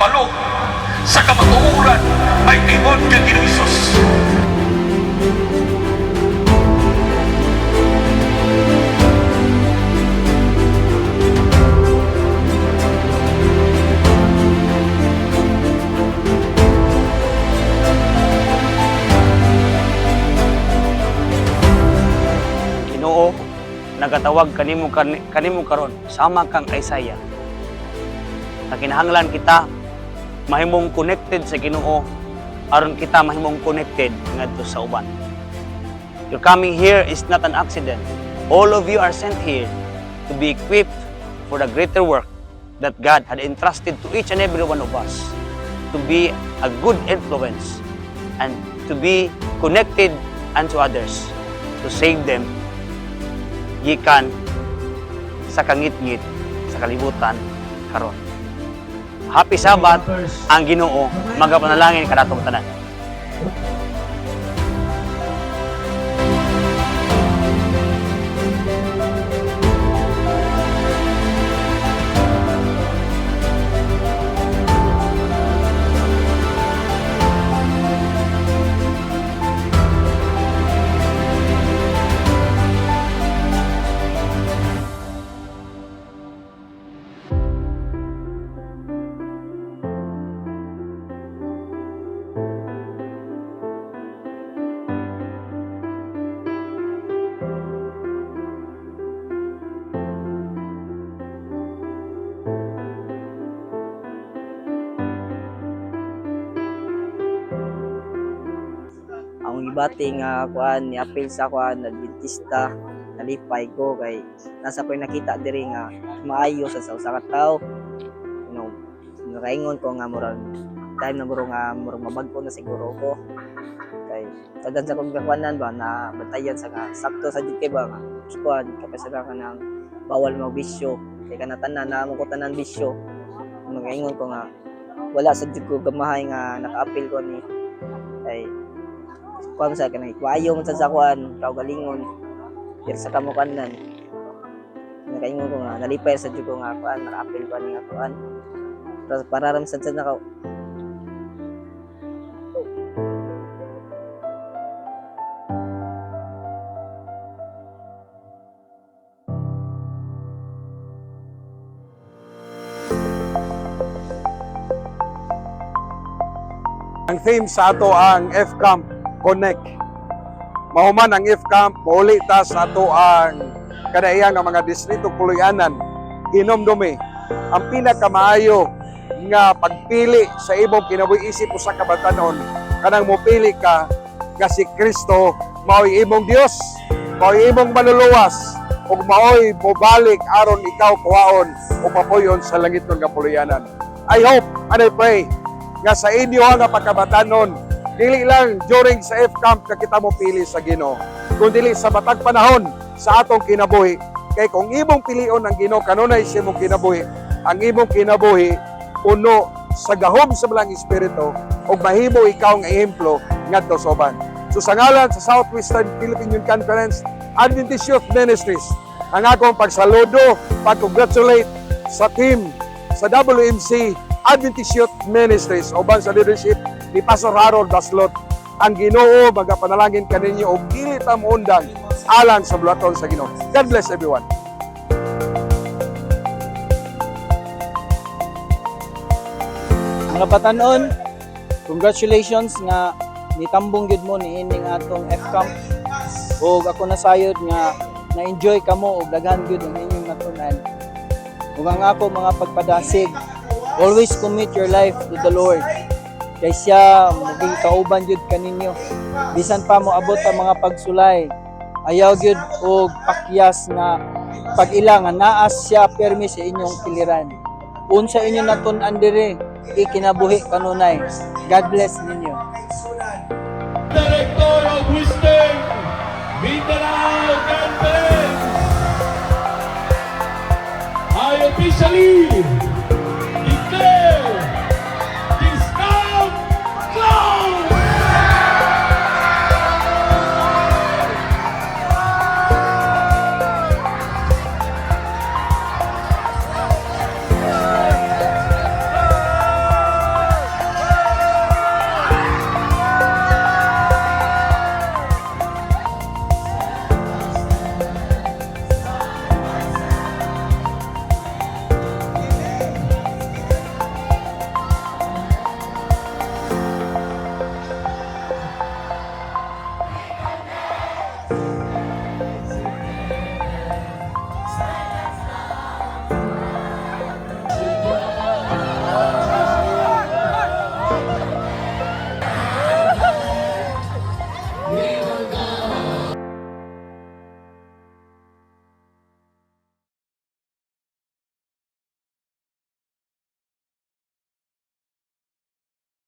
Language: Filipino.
kabalo sa kamatuoran ay tingod kay Ginoong Hesus. Ginoo, nagatawag kanimo karon sama kang Isaiah. Sa kinahanglan kita mahimong connected sa Ginoo aron kita mahimong connected ngadto sa uban. Your coming here is not an accident. All of you are sent here to be equipped for the greater work that God had entrusted to each and every one of us, to be a good influence and to be connected unto others, to save them gikan sa kangit-ngit sa kalibutan karon. Happy Sabbath ang Ginoo, magapanalangin kanatong tanan. Ang ibati nga kuan ni apil sa kuan Adventista nalipay ko kay nasa ko'y nakita diri nga maayo sa usa ka tawo. Nakaingon ko nga murag time na murag mabag-o na siguro ko kay tagan sa kong kakuanan ba na bantayan sa nga sakto sa jud kay ba nga kuan kapasara ka ng bawal magbisyo kay kanatanan na mo ko tanan bisyo. Nakaingon ko nga wala sa jud ko gamahay nga naka-apil ko ni kay kuan sa kanay kuayo man sa kuan kaugalingon dir sa kamukanan nakaingon ko nga nalipay sa jud ko nga kuan naka-apil ko ni nga kuan para ramsad sa nakaw Ang theme sa ato ang F-Camp Connect. Mahuman ang F-Camp, mauli ta sa ato ang kadayang nga mga distrito Puloy-anan, inomdumi ang pinakamaayo nga pagpili sa imong kinabuhi-isip usa ka batanon kanang mopili ka nga si Kristo mao'y imong Dios, mao'y imong manluluwas ug mao'y mobalik aron ikaw kuwaon o papuyon sa langit ng Puloy-anan. I hope and I pray nga sa inyo nga pagkabatanon dili lang during sa F-Camp na kita mo pili sa Ginoo, kundi sa matag panahon sa atong kinabuhi. Kay kung imong pilion ang Ginoo kanunay sa imong kinabuhi, ang imong kinabuhi puno sa gahom sa Malang Espiritu ug mahimo ikaw nga ehemplo ngadto sa uban. So sa ngalan sa Southwestern Philippine Youth Conference Adventist Youth Ministries, ang akong pagsaludo, pag-congratulate sa team sa WMC Adventist Youth Ministries uban sa leadership ni Pastor Harold Daslot. Ang Ginoo magapanalangin kaninyo og dili ta moundang alang sa bulaton sa Ginoo. God bless everyone. Mga batanon, congratulations nga nitambong gyud mo niining atong F-Camp. Ug ako nasayod nga na-enjoy kamo ug daghan gyud ang inyong natunan. Ug ang ako mga pagpadasig, always commit your life to the Lord. Kay siya maging kauban gyud kaninyo. Bisan pa mo abot ang mga pagsulay, ayaw gyud og pakyas nga pag-ila nga naas siya permi sa inyong piliran. Unsa inyo natun-an diri, ikinabuhi kanunay. God bless ninyo. Director of Western Mindanao Conference, I officially